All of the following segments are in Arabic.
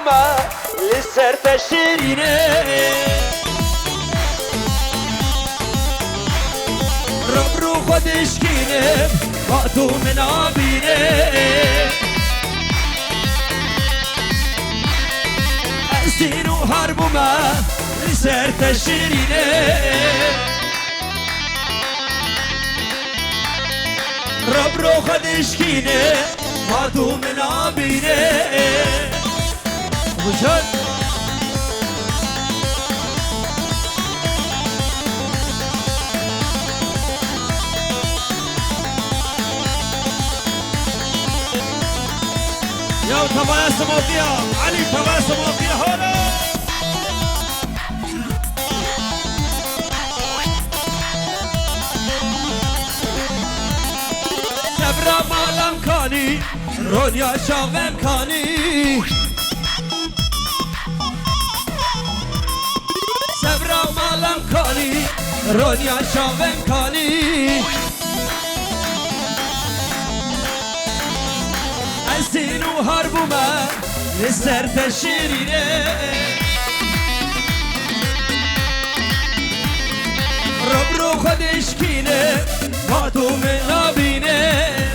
بما لسر تشرينه ربرو خودش کینه تو من آبینه اسین و حرب ما لسر تشرینه ربرو خودش کینه تو من آبینه خوشن يا تباسم وفيها علي تباسم وفيها هنا سبرا مالم كاني رونيا شاغم كاني سبرا مالم كاني رونيا شاغم كاني اسين وهربوا ما لسر تشرينه ربرو خودش کینه تو من نبینه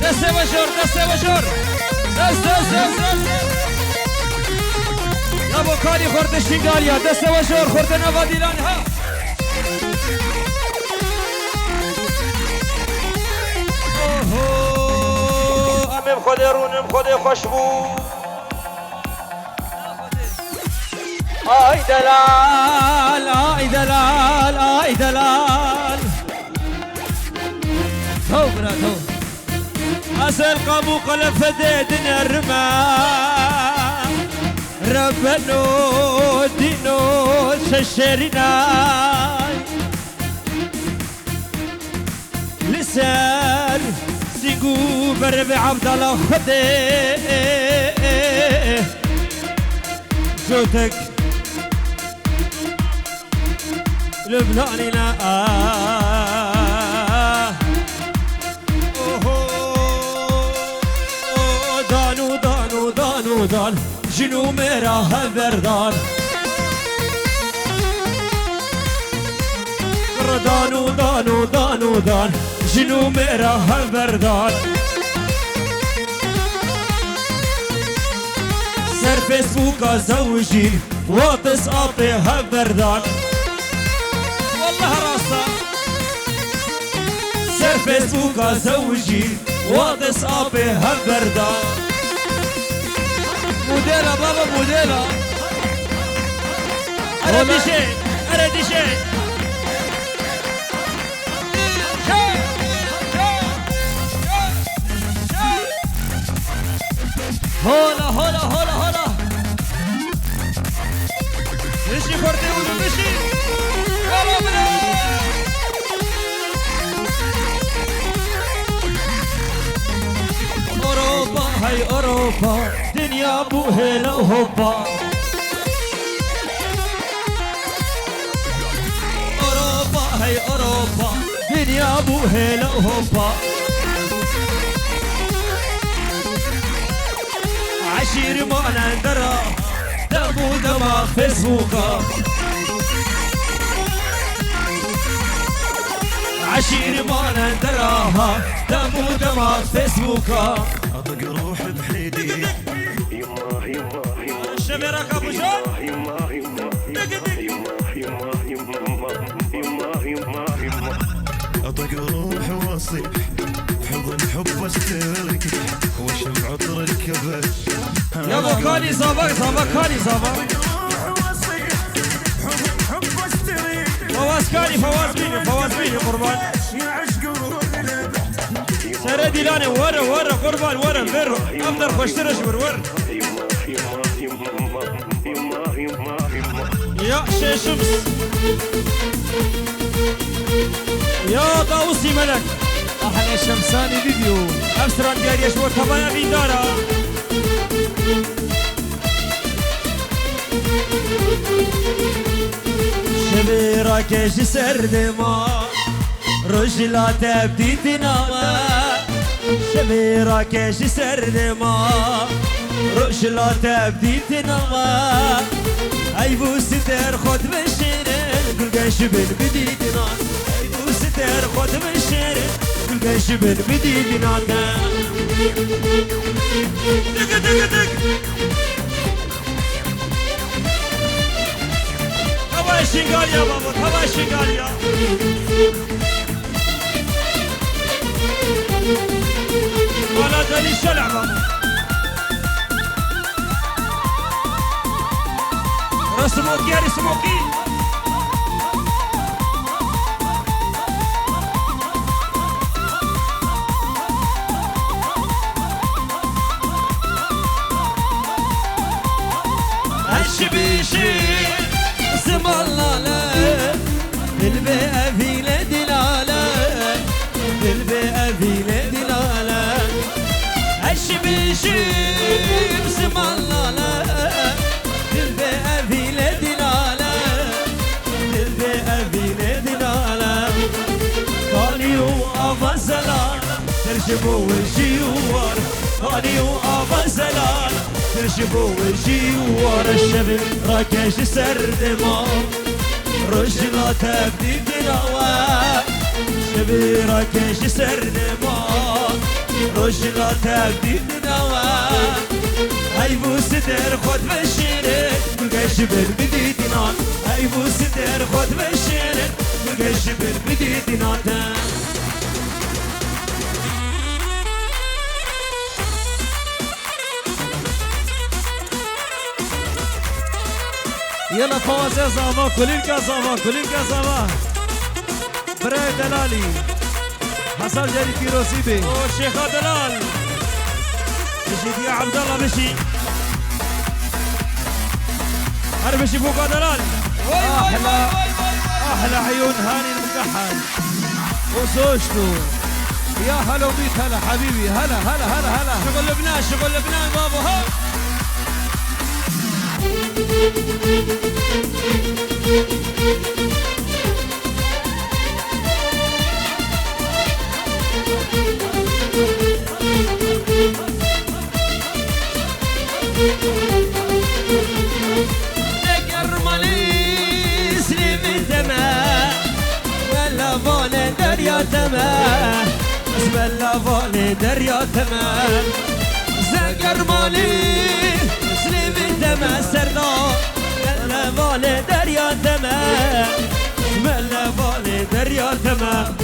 دسته بشور دسته بشور دست نبو کاری خورده شنگالیا دسته بشور خورده نبا دیلان ها امیم خوده رونم خوده خوشبو آی دلال آی دلال آی دلال تو برا تو أسأل قابو قلب فديدنا الرماء ربنو دينو ششرنا لسان سيقو برب عبد الله خدي جوتك لبناني لا دان جنو میرا هبردان دانو دانو دانو دان جنو میرا هبردان سر فيسبوك زوجي واطس آطي هبردان والله راسا سر فيسبوك زوجي واطس آطي هبردان موديلا بابا موديلا أنا دي شيء أنا دي شيء هولا هولا هولا هولا مشي خورتي ودو مشي يلا بلا أوروبا هاي أوروبا دنيا بو هلا وهوبا أوروبا هاي أوروبا دنيا بو هلا وهوبا عشير ما نندرا دمو دماغ فيسبوكا عشير ما نندراها دمو دماغ فيسبوكا اطق روح بحيدي يما يما يما الشبيرة كابوشون يما يما يما يما يما يما واسترك واشم عطر الكبد يا ابو كالي صابك كالي صابك فواز كالي فواز بيني قربان سردي لاني ورا قربان ورا فيرو افضل خوشترش ور يا شمس يا طاووسي ملك احلى شمساني فيديو افسران ديار يشبور تبايا في دارا شبيرا كيش سرد ما رجلا تبدي تناما شبيرا كيش سرد ما رجلا تبدي تناما ايبو ستر خد بشيرين كل قش بن بديدنا ايبو ستر خد بشيرين كل قش بن بديدنا دق هواي شنقال يا بابا هواي شنقال يا ولا دليل شلع بابا رسموك يا رسموكي هالشبيشي اسم الله لا بالبيئة في لدلالة بالبيئة في لدلالة هالشبيشي اسم الله لا بالبيئة في لدلالة بالبيئة في لدلالة قالي وأبا زلال ترجموا الجيوار قالي وأبا زلال ترجموا الجيوار الشبل راكش سرد ما رجلا تبدي دراوة شبل راكش سرد ما رجلا تبدي دراوة هيبو ستر خد بشيرك بقاش بالبديدنا هيبو ستر خد بشيرك بقاش بالبديدنا يلا فواز يا زعما كلين كازاما براي دلالي حسن جاري كيروسي بي والشيخ دلال مشي يا عبد الله مشي انا مشي فوق دلال احلى عيون هاني المكحل وزوجته يا هلا وبيك هلا حبيبي هلا شغل لبنان بابا ها بسم الله فولي دريا تمام زقر مالي سليمي تمام سرنا بلا فولي دريا تمام بسم الله فولي دريا تمام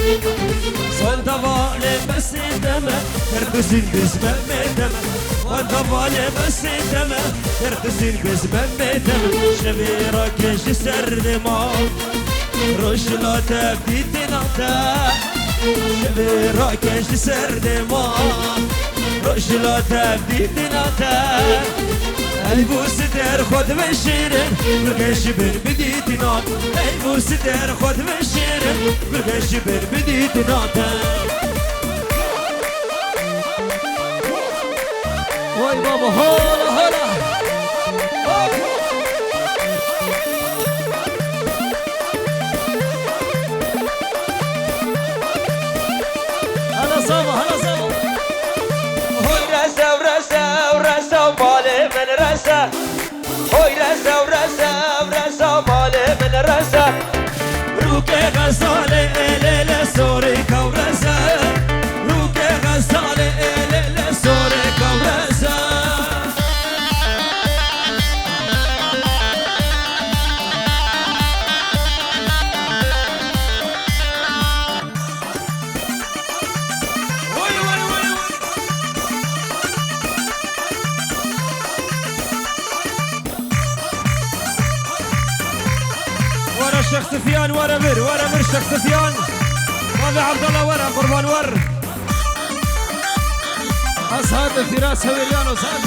وانت فولي بس تمام ترتسين بسم الله تمام وانت فولي بس تمام ترتسين بسم الله تمام شبيرك ايش سرد ما روش لا تبدي تنقطع شبيرك ايش سرد ما روش لا تبدي تنقطع ايبو ستر خد بشيرن بلقاش بن بديت ناط ايبو ستر خد بشيرن بلقاش بن بديت ناط واي بابا هلا هوي رسا ورسا بالي من رسا روكي غزالي ليلة سوري كورسا روكي غزالي ليلة سوري كورسا وي الشيخ سفيان ورا مر الشيخ سفيان رابع عبد الله ورا قربان ور أصهاد فراس هويليان وصاد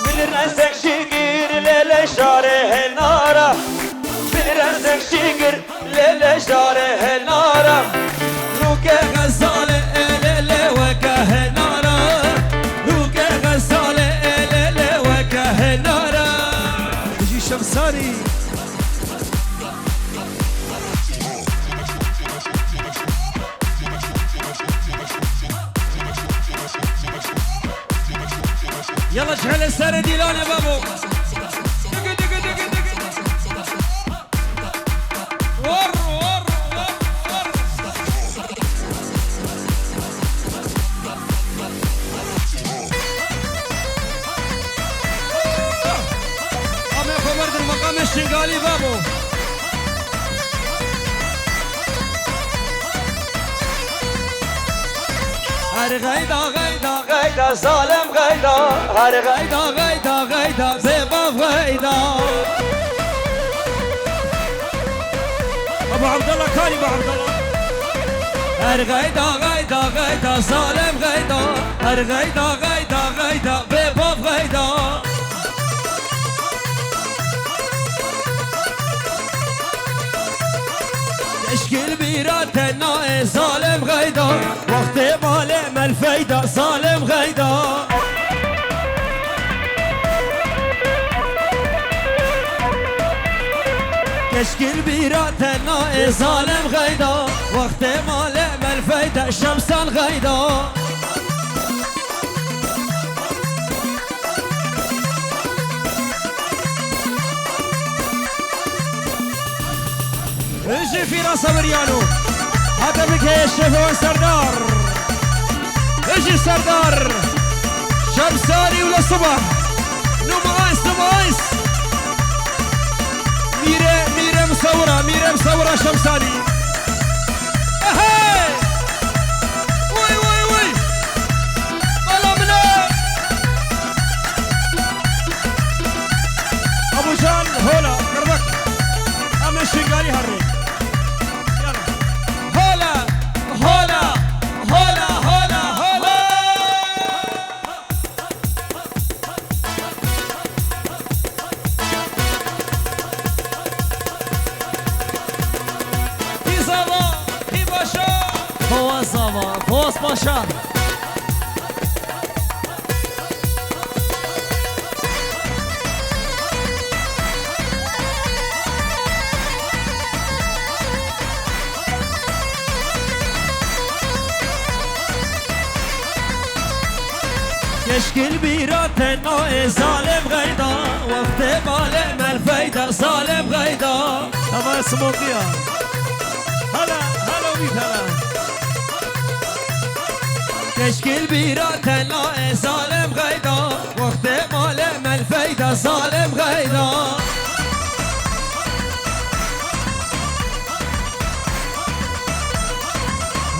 من رزق شقير ليلة شاره نارا من رزق شقير ليلة شاره نارا روكي غزالة ليلة وكاه نارا روكي غزالة ليلة وكاه نارا يجي شمساني يلا شحال السنة ديلان يا بابو ور قام يا مرد المقام الشنقالي بابو هر غيدا غيدا غيدا ظالم غيدا هر غيدا غيدا غيدا زباب غيدا ابو عبد الله كاني ابو عبد الله هر غيدا غيدا غيدا ظالم غيدا هر غيدا غيدا غيدا بباب غيدا تشكيل بيراتنا ظالم غيدا وقت بالم الفايدة ظالم غيدا تشكيل بيراتنا ظالم غيدا وقت بالم الفايدة شمسان غيدا اجي في راس مريانو هذا بك يا الشيخ سردار اجي سردار شمساني ولا صبح نمايس ميرة مصورة شمساني اهي وي ملا ابو جان هولا قربك ام الشنقالي هري فوز باشا تشكيل بيراتنا ظالم غيدا وقت بالم الفايدة ظالم غيدا طبعا سموكيا هلا وبيت هلا تشكيل بيراتنا ظالم غيدا وقت بالم الفايدة ظالم غيدا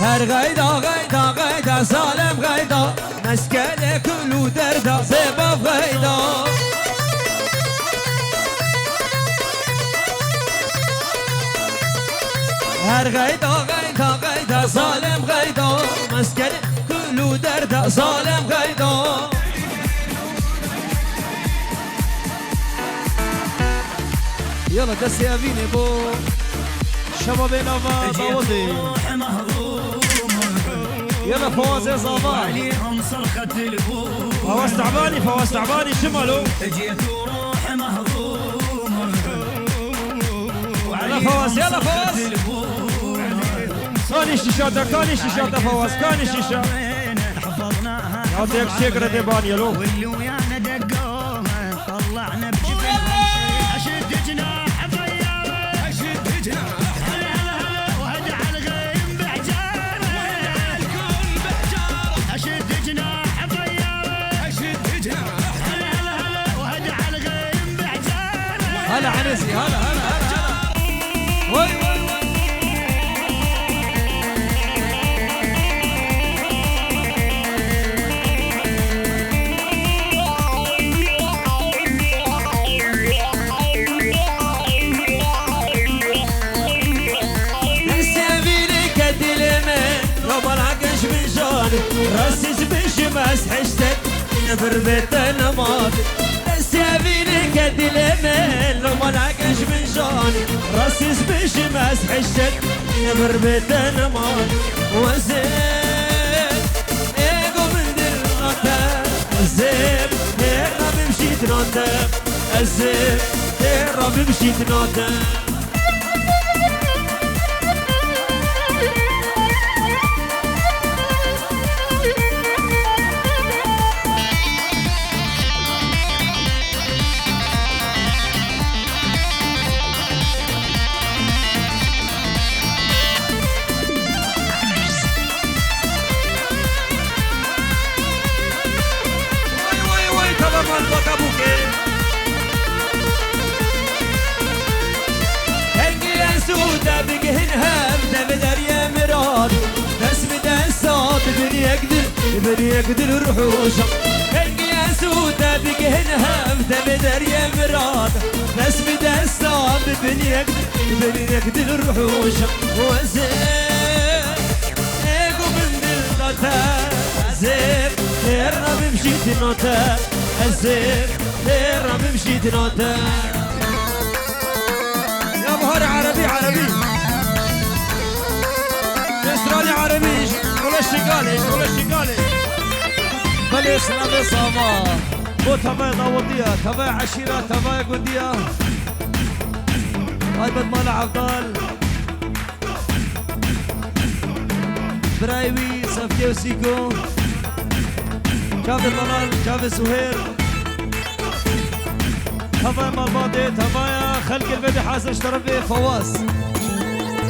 هر غيدا غيدا غيدا ظالم غيدا مسكنه كل دردا زباب غيدا هر غيدا غيدا غيدا ظالم غيدا مسكنه كل دردا ظالم غيدا يلا دسي أبيني بو شباب نوفا طاوضي يلا فواز يا صافا عليهم صرخة البوم فواز تعباني شمالو جيت وروح مهضوم يلا فواز كاني الشيشة فواز كاني الشيشة حفظناها يعطيك شكرا ديبان يلو واللي ويانا دقوها طلعنا بجبل اشد جناح فيا اشد جناح وهدع الغيم بعجارة اشد جناح فيا اشد جناح وهدع الغيم بعجارة هلا عنسي هلا وي راسي زبش مسحشتك بربيت نماط سيبيني كدي الامل لو ما لاقاش من جاني راسي زبش مسحشتك بربيت نماط وزين ايقو من دلغتا الزيب الرب مشيت نوتا الزيب الرب مشيت نوتا بني يقدر الرحوشة القيا سودة بقهنها بدر يا مراد ناس بدا الصاب بني يقدر الرحوشة وزين ايقو من دلتا زيب الرب مشيت نوتا الزيب الرب مشيت نوتا يا بهار عربي عربي استرالي عربي ولا شقالي ولا شقالي بلي سلامي صاما بو تباي ضوضية تباي عشيرة تباي قدية هاي بدمان عبدال برايوي صفكي وسيكو كافي طلال كافي سهير تباي مالبادي تباي خلق البيبي حاسن اشتربي فواز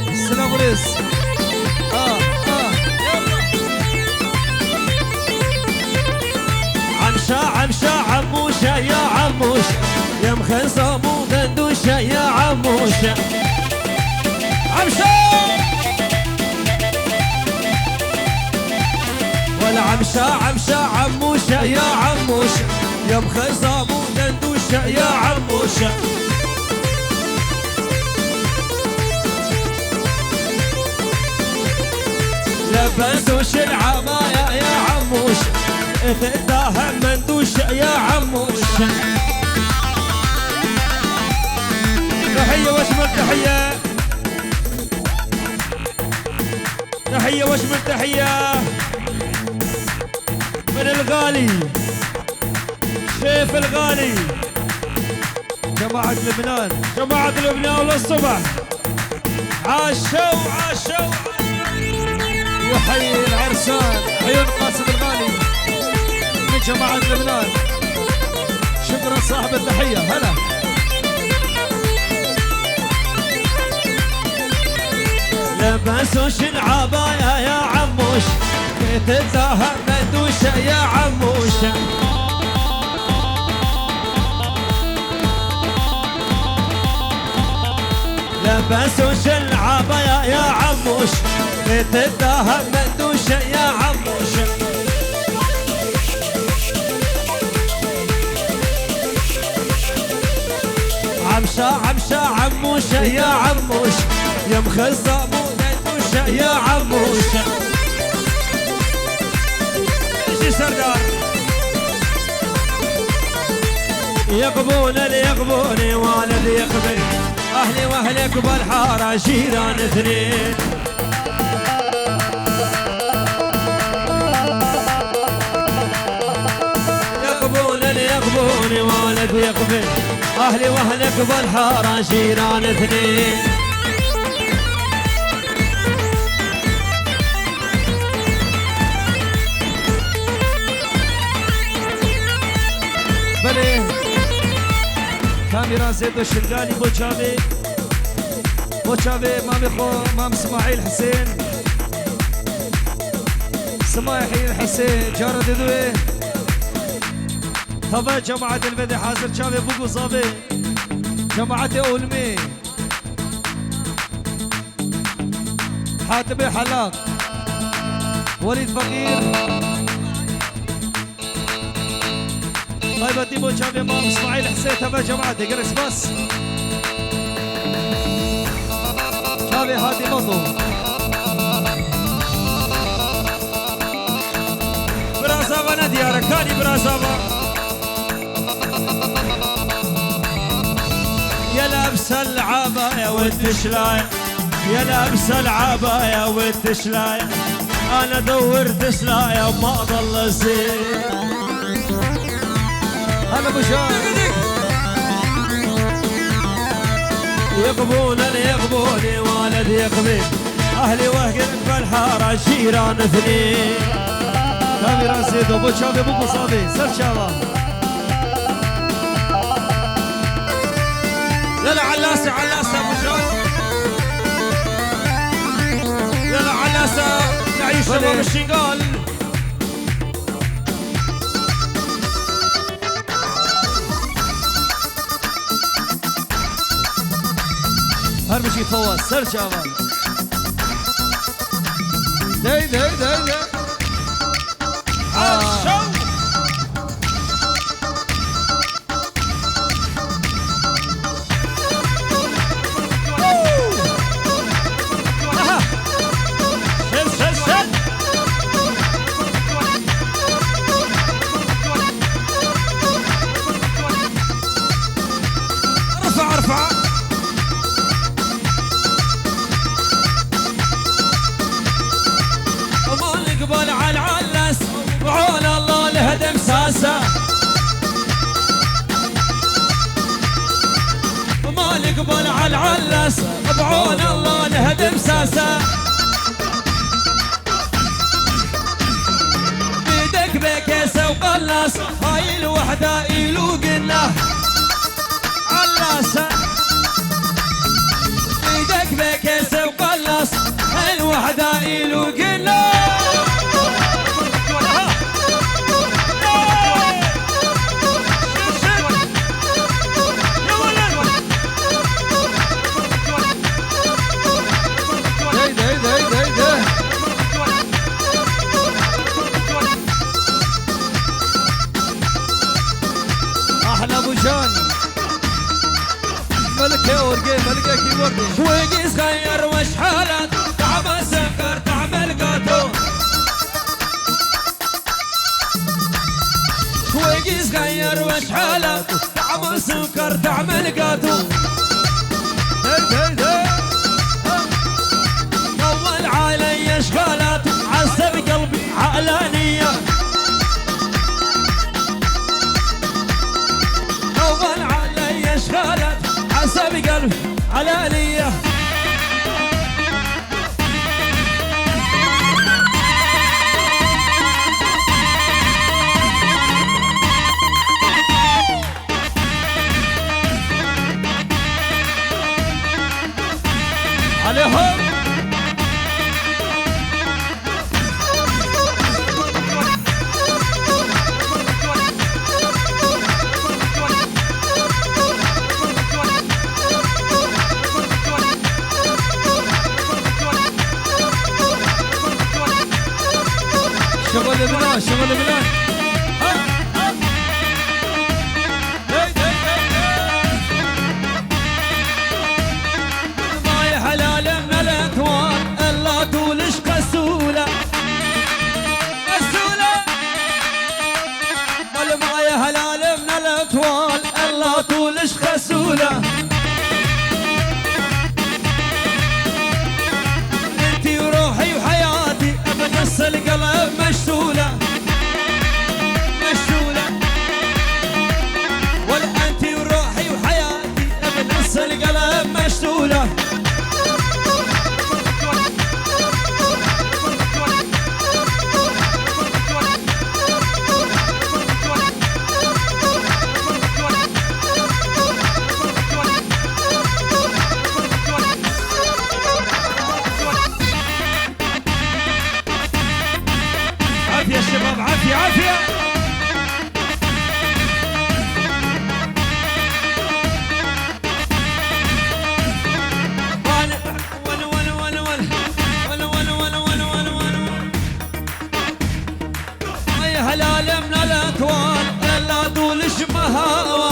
السلام عليكم عمشا عموشة يا عموش يا مخزمو دندوشة يا عموشة عمشا ولا عمشا عموشة يا عموش يا مخزمو دندوشة يا عموشة لبسوش العباية يا عموش افتاها مندوش يا عموش تحية واشمل تحية تحية واشمل تحية من الغالي شيف الغالي جماعة لبنان جماعة لبنان للصبح عاشوا يحيي العرسان عيون قاسم الغالي من جماعة لبنان شكرا صاحب التحية هلا لبسوش العباية يا عموش تتزاهم مندوشة يا عموش لبسوش العباية يا عموش تتزاهم مندوشة يا عموش عمشا عموشة يا عموش يا مخزمو دندوشة يا عموشة ايش سردار يقبون اللي يقبوني والد يقبل اهلي واهلك بالحارة جيران اثنين يقبون اللي يقبوني والد يقبل اهلي واهلك بالحارة جيران اثنين بله كاميرا زيد الشرقاني بوشافي مامي خو مام اسماعيل حسين سماحي الحسين جارة ددوي طبعا جماعة البدي حاضر شافي بوكو صابي جماعة أولمي حاتم حلاق وليد فقير طيب ديبو شافي مام اسماعيل حسين تبع جماعة جرس بس شافي هادي مطو سكاني برازابا يا لابس العباية والتشلاية يا لابس العباية والتشلاية انا دورت سلاية وما ضل زين. هلا ابو شايف يقبونني يقبوني والد يقبل اهلي وهقن بالحاره جيران اثنين. كاميرا زيدو ابو شابي ابو صابي سر شابه يلا علاسه علاسه ابو شابي يلا علاسه نعيش شباب الشنقال. هرمشي فواز سر شابه داي داي داي داي ما نقبل على العلس بعون الله نهدم ساسا بيدك بكيسة وقلص هاي الوحدة يلوق له علاسة بيدك بكيسة وقلص هاي الوحدة يلوق له ملكة ورقي ملكة كيبوردي وقي صغير وش حالك تعمل سكر تعمل قاتو وقي صغير وش حالك تعمل سكر تعمل قاتو طول علي اشغالات عذب قلبي عقلانية طول علي اشغالات عصبي قلبي علانية عليهم شغل لبنان شغل لبنان ماي حلال من الاكوان الا طولش قسوله قسوله ماي حلال من الاكوان الا طولش قسوله انتي وروحي وحياتي بنص القلب مشتولة مشتولة ولا أنت وروحي وحياتي بنص القلب مشتولة عافية شباب عافية عافية يا هلال من الاكوان الا طولش مهاوة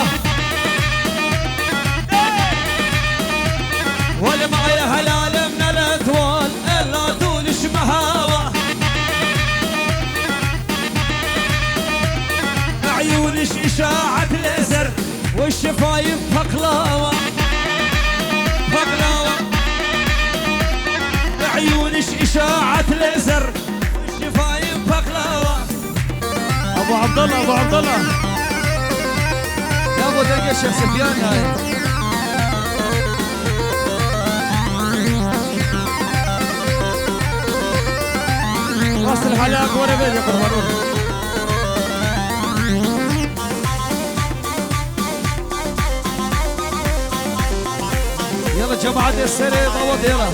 ولا معي هلال من الاكوان الا طولش مهاوة إشاعة ليزر والشفايف بقلاوة بقلاوة بعيونش إشاعة ليزر والشفايف بقلاوة ابو عبد الله ابو عبد الله يا ابو دقة الشيخ سفيان هاي راس الحلاق ورا بيت يقربون يلا جماعة السري ضوض يلا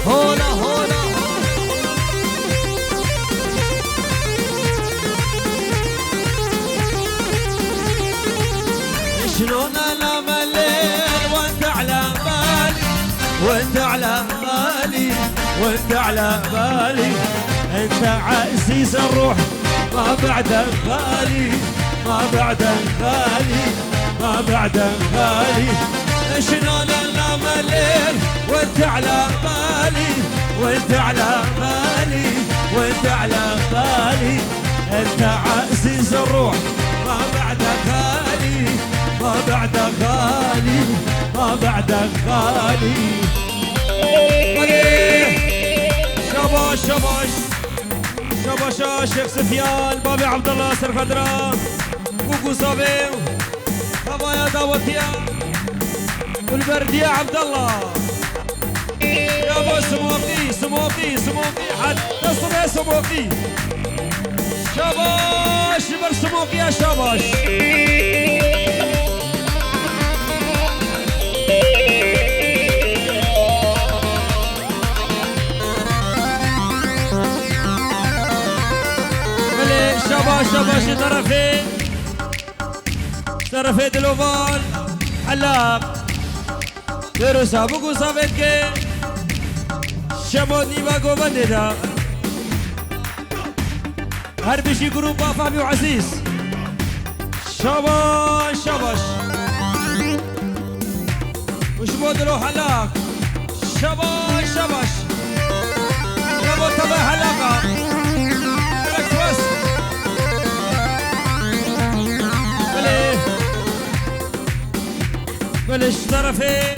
هولا هولا شلون انا مليل وانت على بالي وانت على بالي وانت على بالي انت عزيز الروح ما بعدك غالي ما بعدك غالي ما بعدك غالي شلون انا مليل وانت على بالي وانت على بالي وانت على بالي انت عزيز الروح ما بعدك غالي ما بعدك غالي ما بعدك غالي شباش شباش شباش شيخ سفيان بابي عبد الله سر خضراء كوكو صابي يا داوتيا والبرد يا عبد الله يا ابو سموقي سموقي سموقي حتى الصبح سموقي شباش بر سموقي يا شباش شباش شباش طرفي دلوفال حلاق درسا بوكو صافيتكي شمودني باقو بنددا هربشي جروب فابي وعزيز شباش شباش وش مودلو حلاق شباش شباش يابو تبع حلاقة ركز بس بلش طرفي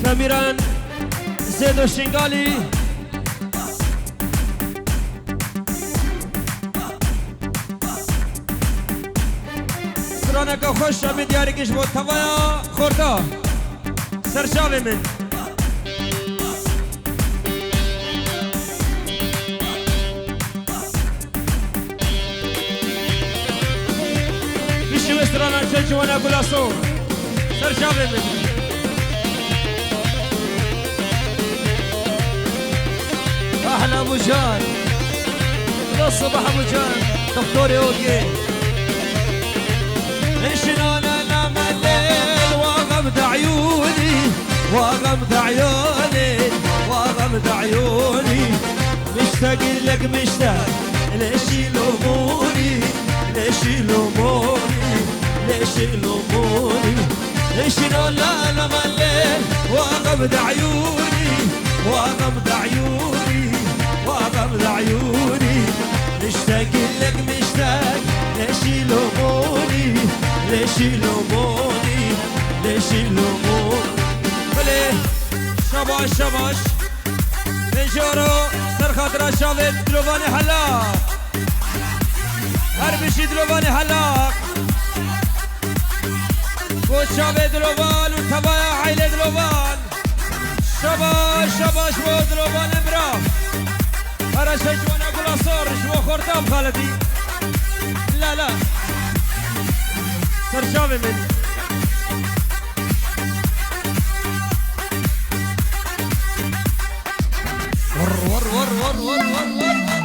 كاميران زيدو الشنغالي سرانك خوش من دياركش بود توايا خوردا سرشاوي من بشو سرانا تجوانا قلاسو سرشاوي من احلى ابو جان للصبح ابو جان دكتور اوجي شلون انا مليل واغمض عيوني واغمض عيوني واغمض عيوني مشتاق لك مشتاق ليش يلوموني ليش يلوموني ليش يلوموني شلون انا مليل واغمض عيوني واغمض عيوني واغمض عيوني مشتاق لك مشتاق ليش يلوموني ليش يلوموني ليش يلوموني بلي شباش شباش بنجورو سر خاطر شافت دلوفاني حلاق هربشي دلوفاني حلاق بود شافت دلوفان وتبايا عيلة دلوفان شباش شباش بود دلوفان امرا هرا شجوانا قول صور شو خورتام خالتي لا لا سرشاوي من ور ور ور ور ور ور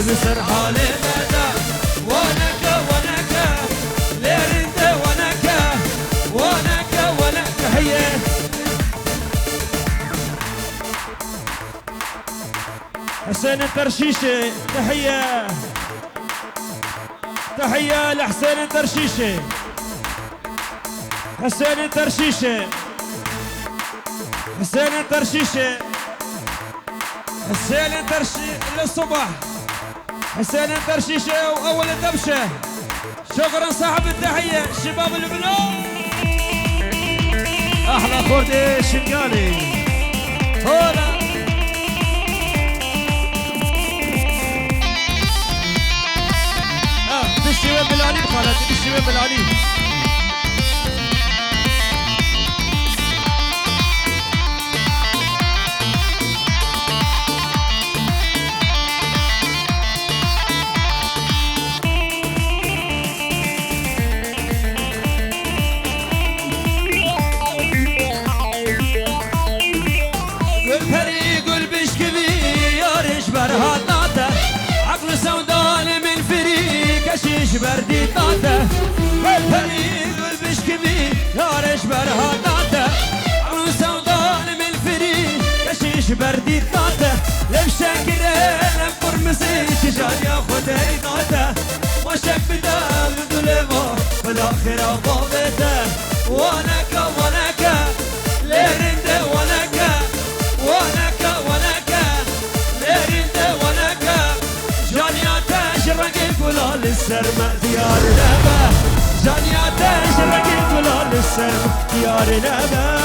بسر حالي مدى ونكا ونكا ليرنده ونكا ونكا ونكا هي حسين الترشيشي تحية تحية لحسين الترشيشي حسين الترشيشي حسين الترشيشي حسين الترشي للصبح حسين الترشيشي واول الدبشه شكرا صاحب التحيه شباب البلاد احلى خردي شنقالي هولا بالشباب بالعلي خالتي بالشباب بالعلي كشيش بردي طاته والفريق والبشكبي يارش برهاطاته عروس سودان من الفريق كشيش بردي طاته لمشاكره لمقرمسي شجان ياخد عيناته ما شك بدا بدلمه بالاخره بابته ونكا ونكا ليرنده ونكا ونكا ونكا ليرنده ونكا جانياته شرقي كلال السرمة ديار نبا جانياته شرقي كلال السرمة ديار نبا